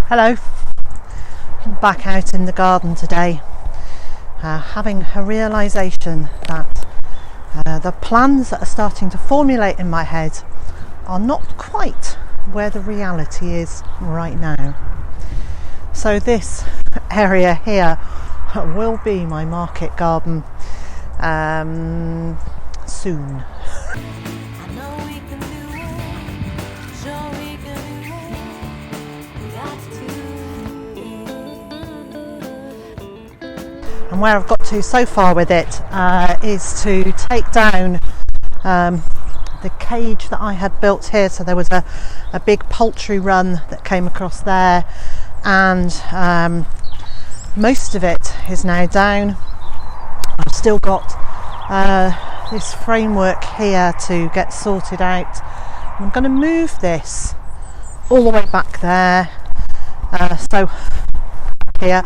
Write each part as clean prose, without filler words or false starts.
Hello, I'm back out in the garden today, having a realisation that the plans that are starting to formulate in my head are not quite where the reality is right now. So this area here will be my market garden soon. And where I've got to so far with it is to take down the cage that I had built here. So there was a big poultry run that came across there, and most of it is now down. I've still got this framework here to get sorted out. I'm going to move this all the way back there, so here.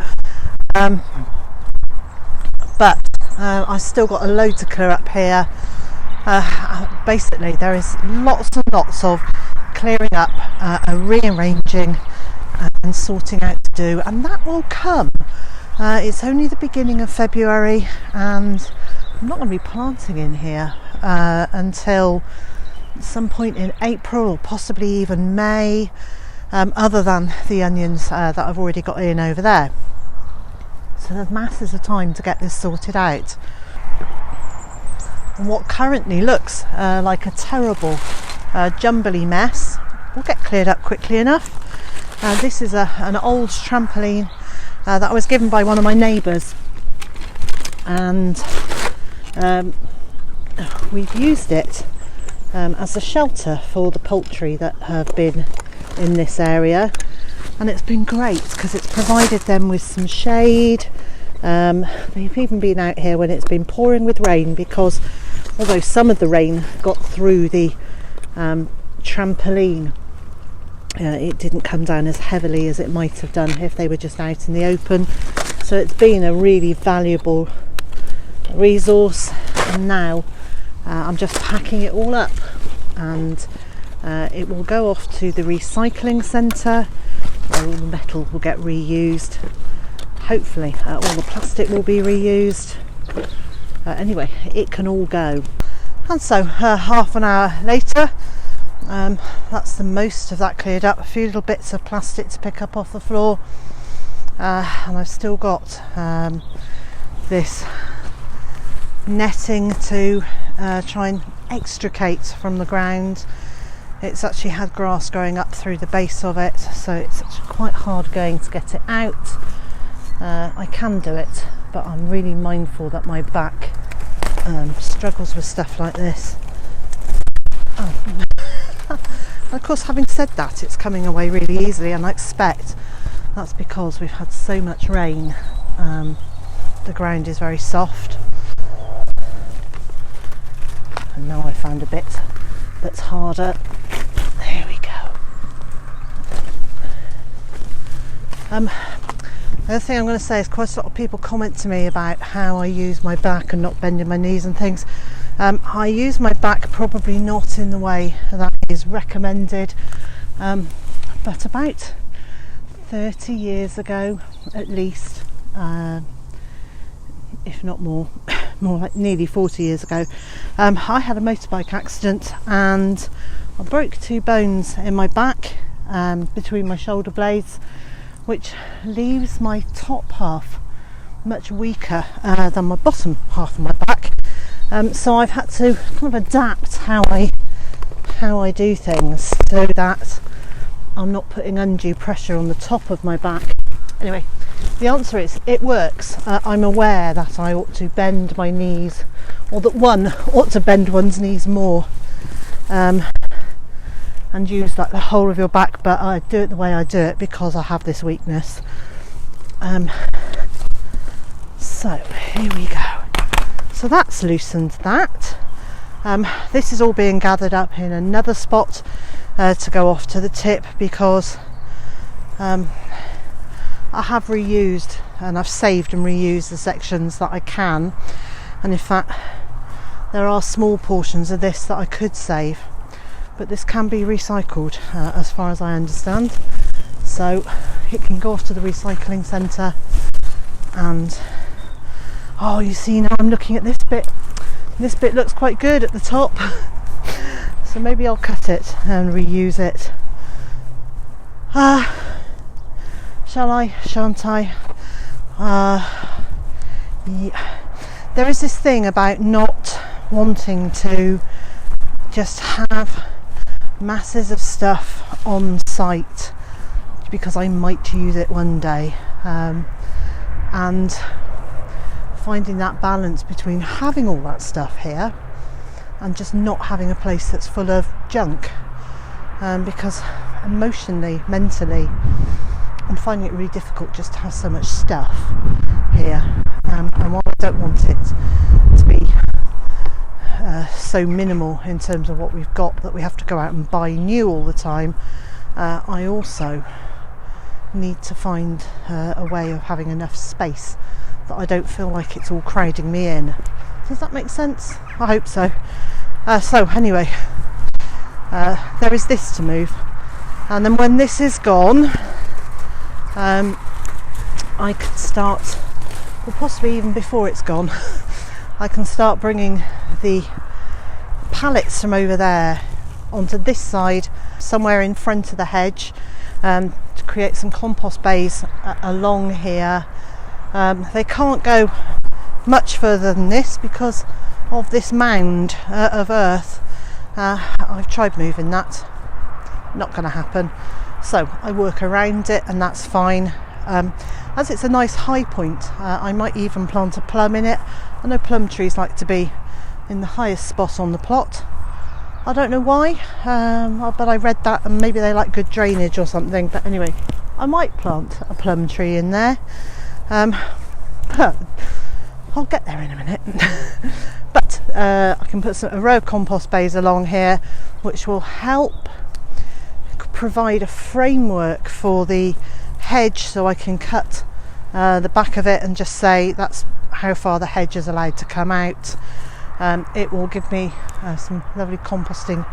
But I've still got a load to clear up here. Basically, there is lots and lots of clearing up, rearranging and sorting out to do, and that will come. It's only the beginning of February, and I'm not going to be planting in here until some point in April or possibly even May, other than the onions that I've already got in over there. So there's masses of time to get this sorted out. And what currently looks like a terrible jumbly mess will get cleared up quickly enough. This is an old trampoline that I was given by one of my neighbours, and we've used it as a shelter for the poultry that have been in this area. And it's been great because it's provided them with some shade. They've even been out here when it's been pouring with rain, because although some of the rain got through the trampoline, it didn't come down as heavily as it might have done if they were just out in the open. So it's been a really valuable resource, and now I'm just packing it all up, and it will go off to the recycling centre, where all the metal will get reused. Hopefully all the plastic will be reused. Anyway, it can all go. And so half an hour later, that's the most of that cleared up. A few little bits of plastic to pick up off the floor, and I've still got this netting to try and extricate from the ground. It's actually had grass growing up through the base of it, so it's quite hard going to get it out. I can do it, but I'm really mindful that my back struggles with stuff like this. Of course, having said that, it's coming away really easily, and I expect that's because we've had so much rain. The ground is very soft, and now I found a bit that's harder. There we go. The other thing I'm going to say is quite a lot of people comment to me about how I use my back and not bending my knees and things. I use my back probably not in the way that is recommended, but about 30 years ago at least, if not more like nearly 40 years ago, I had a motorbike accident, and I broke 2 bones in my back between my shoulder blades, which leaves my top half much weaker than my bottom half of my back. So I've had to kind of adapt how I do things so that I'm not putting undue pressure on the top of my back. Anyway, the answer is it works. I'm aware that I ought to bend my knees, or that one ought to bend one's knees more, and use like the whole of your back, but I do it the way I do it because I have this weakness. So here we go. So that's loosened that. This is all being gathered up in another spot to go off to the tip, because I have reused and I've saved and reused the sections that I can, and in fact there are small portions of this that I could save, but this can be recycled as far as I understand. So it can go off to the recycling centre. And oh, you see, now I'm looking at this bit. This bit looks quite good at the top. So maybe I'll cut it and reuse it. Shall I? Shan't I? Yeah. There is this thing about not wanting to just have masses of stuff on site because I might use it one day, and finding that balance between having all that stuff here and just not having a place that's full of junk, because emotionally, mentally, I'm finding it really difficult just to have so much stuff here, and while I don't want it to be so minimal in terms of what we've got that we have to go out and buy new all the time, I also need to find a way of having enough space that I don't feel like it's all crowding me in. Does that make sense? I hope so. So anyway, there is this to move, and then when this is gone, I can start, or possibly even before it's gone, I can start bringing the pallets from over there onto this side, somewhere in front of the hedge, to create some compost bays along here. They can't go much further than this because of this mound of earth. I've tried moving that, not going to happen, so I work around it, and that's fine. As it's a nice high point, I might even plant a plum in it. I know plum trees like to be in the highest spot on the plot. I don't know why, but I read that, and maybe they like good drainage or something. But anyway, I might plant a plum tree in there, but I'll get there in a minute. But I can put a row of compost bays along here, which will help provide a framework for the hedge, so I can cut the back of it and just say that's how far the hedge is allowed to come out. It will give me some lovely composting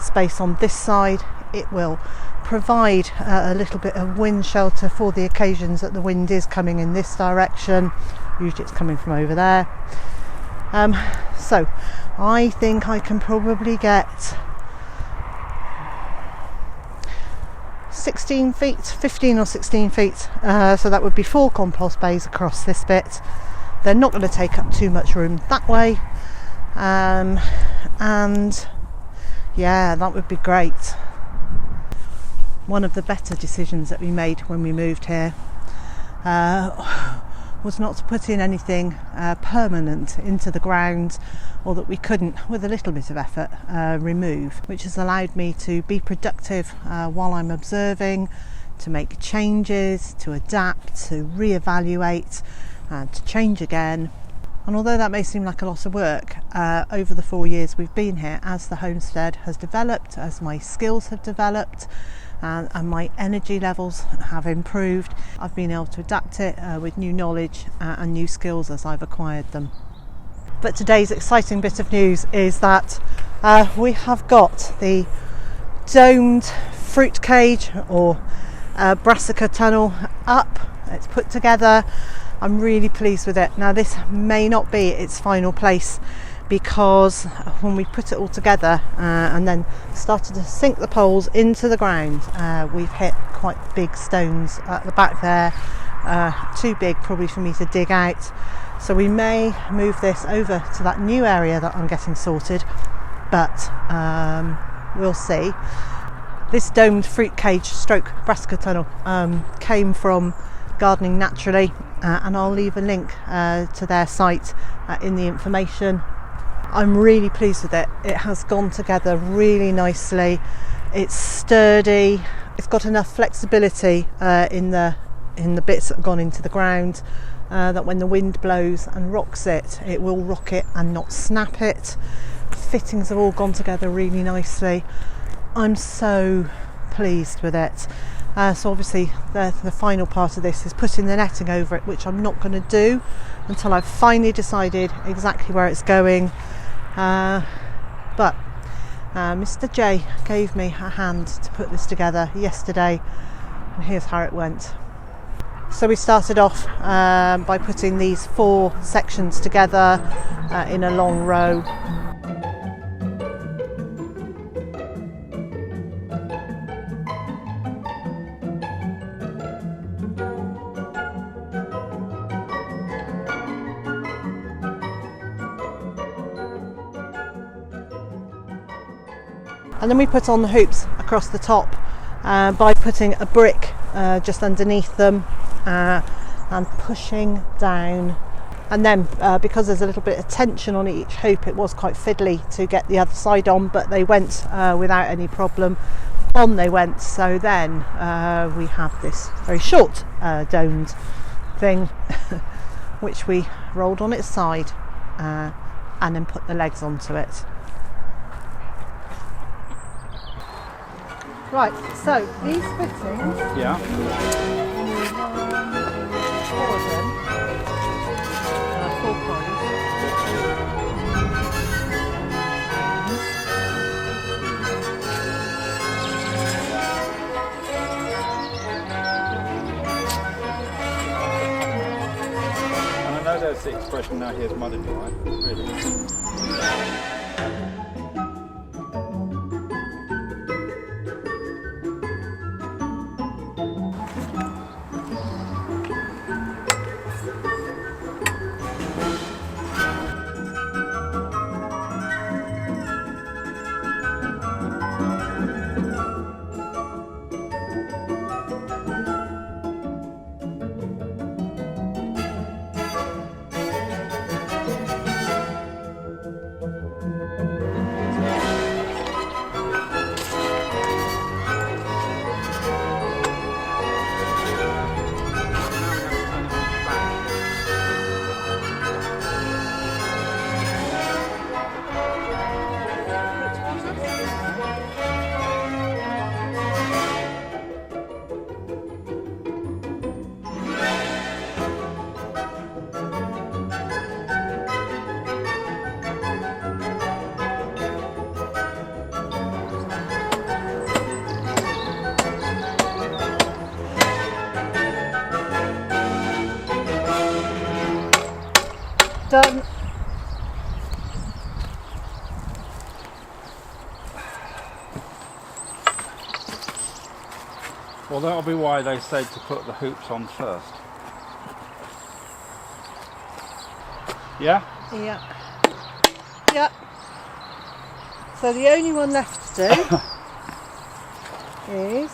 space on this side. It will provide a little bit of wind shelter for the occasions that the wind is coming in this direction. Usually it's coming from over there. So I think I can probably get 16 feet, 15 or 16 feet, so that would be 4 compost bays across this bit. They're not going to take up too much room that way, and yeah, that would be great. One of the better decisions that we made when we moved here was not to put in anything permanent into the ground, or that we couldn't, with a little bit of effort, remove, which has allowed me to be productive while I'm observing, to make changes, to adapt, to reevaluate, and to change again. And although that may seem like a lot of work, over the 4 years we've been here, as the homestead has developed, as my skills have developed, and my energy levels have improved, I've been able to adapt it with new knowledge and new skills as I've acquired them. But today's exciting bit of news is that we have got the domed fruit cage, or brassica tunnel, up. It's put together. I'm really pleased with it. Now, this may not be its final place, because when we put it all together and then started to sink the poles into the ground, we've hit quite big stones at the back there, too big probably for me to dig out. So we may move this over to that new area that I'm getting sorted, but we'll see. This domed fruit cage stroke brassica tunnel came from Gardening Naturally, and I'll leave a link to their site in the information. I'm really pleased with it. It has gone together really nicely. It's sturdy. It's got enough flexibility in the bits that have gone into the ground, that when the wind blows and rocks it, it will rock it and not snap it. Fittings have all gone together really nicely. I'm so pleased with it. So obviously the final part of this is putting the netting over it, which I'm not going to do until I've finally decided exactly where it's going. But Mr. J gave me a hand to put this together yesterday, and here's how it went. So we started off by putting these 4 sections together in a long row. And then we put on the hoops across the top by putting a brick just underneath them and pushing down. And then because there's a little bit of tension on each hoop, it was quite fiddly to get the other side on, but they went without any problem. On they went. So then we have this very short domed thing which we rolled on its side and then put the legs onto it. Right, so these fittings, yeah, 4 of them, 4 prongs. And I know there's the expression now, here's mud in your eye, really. Done. Well, that'll be why they said to put the hoops on first. Yeah? Yeah. Yeah. So the only one left to do is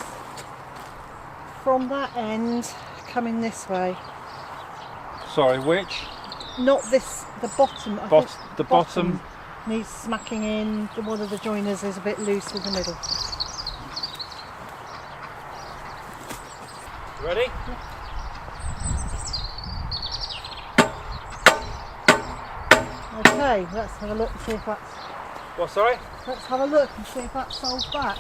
from that end coming this way. Sorry, which? Not this, the bottom. I think The bottom needs smacking in. One of the joiners is a bit loose in the middle. Ready? Okay, let's have a look and see if that's. What, sorry? Let's have a look and see if that solves that.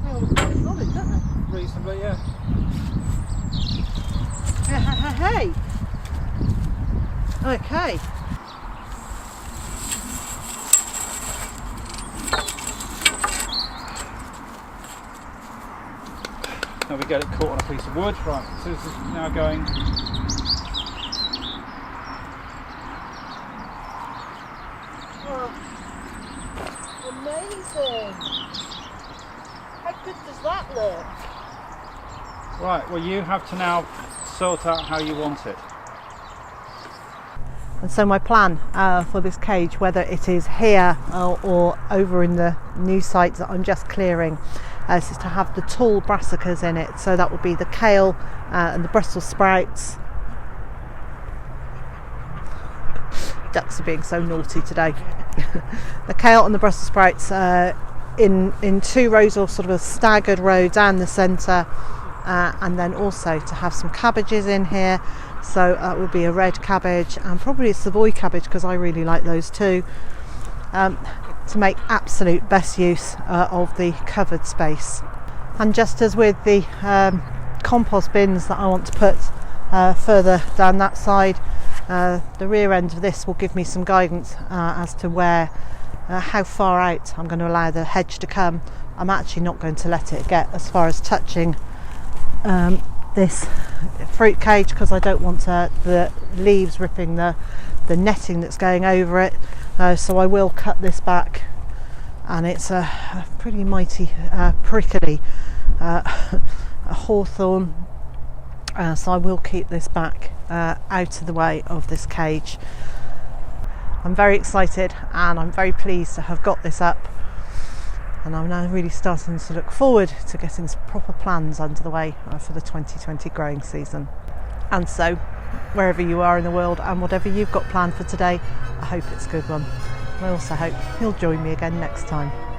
Oh, it's quite solid, doesn't it? Reasonably, yeah. Hey. Okay. Now we get it caught on a piece of wood. Right, so this is now going. Oh, amazing. How good does that look? Right, well you have to now sort out how you want it. And so my plan for this cage, whether it is here or over in the new site that I'm just clearing, is to have the tall brassicas in it. So that would be the kale and the Brussels sprouts. Ducks are being so naughty today. The kale and the Brussels sprouts in 2 rows, or sort of a staggered row down the centre, and then also to have some cabbages in here. So that would be a red cabbage and probably a Savoy cabbage, because I really like those too, to make absolute best use of the covered space. And just as with the compost bins that I want to put further down that side, the rear end of this will give me some guidance as to where how far out I'm going to allow the hedge to come. I'm actually not going to let it get as far as touching this fruit cage, because I don't want the leaves ripping the netting that's going over it. So I will cut this back, and it's a pretty mighty prickly a hawthorn, so I will keep this back out of the way of this cage. I'm very excited and I'm very pleased to have got this up, and I'm now really starting to look forward to getting some proper plans under the way for the 2020 growing season. And so, wherever you are in the world and whatever you've got planned for today, I hope it's a good one. I also hope you'll join me again next time.